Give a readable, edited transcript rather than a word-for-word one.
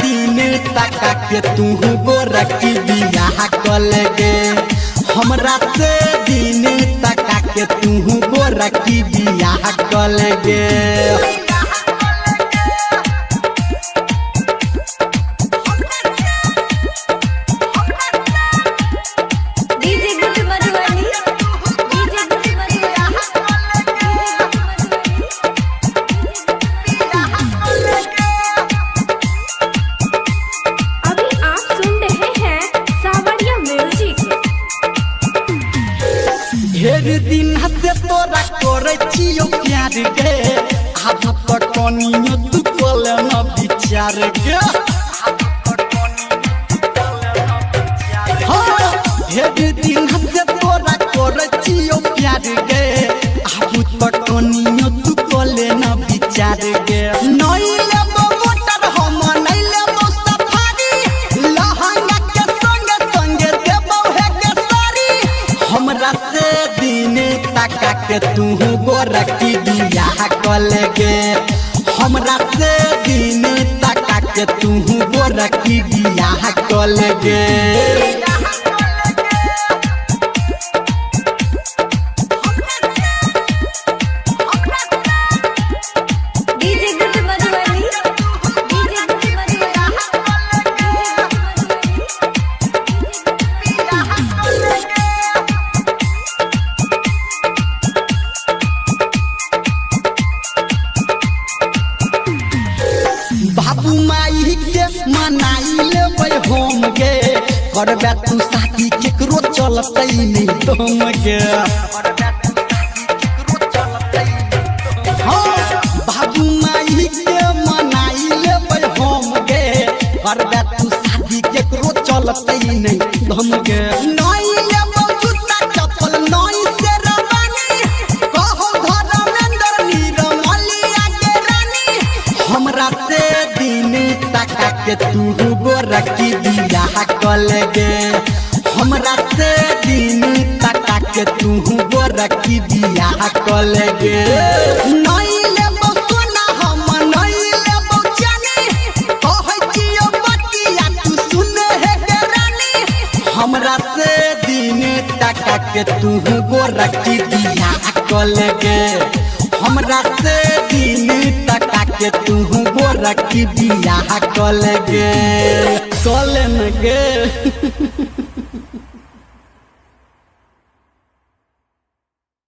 दिन तका के तू गोरकी बियाह कल गे। हमरा से दिन तका के तू गोरकी बियाह कल गे। ढेर दिन से तोरा करे छियो प्यार गे। अब तो कनियो तू बोल न विचार गे। ढेर दिन से तोरा करे छियो प्यार गे। अब तो कनियो तू बोल न विचार गे। नहीं लेबो मोटर हम नहीं लेबो सफारी। लहंगा के संगे संगे देबो है के सारी। हमरा से दिन तका के तू गोरकी बियाह कल गे। हमरा से दिन तका के तू गोरकी बियाह कल गे। बाबू माई के मनाई लेबै हम गे। करबे तू शादी केकरो चलतै नहीं तुम गे। बाबू माई के मनाई लेबै हम गे। करबे तू शादी केकरो चलतै नहीं तुम गे। नहीं लेबो जूता चप्पल नहीं से रवानी। कहो धर्मेंद्र नीरमलिया के रानी। हमरा से दिन तका के तू गोरकी बियाह कल गे। हमरा से दिन तका के तू गोरकी बियाह कल गे। नहीं लेबो सोना हम नहीं लेबो जानी। कहै छियो बतिया तू सुने है के रानी। हमरा से दिन तका के तू गोरकी बियाह कल गे। हमरा से दिन तका के तू गोरकी बियाह कल गे। कल न गे।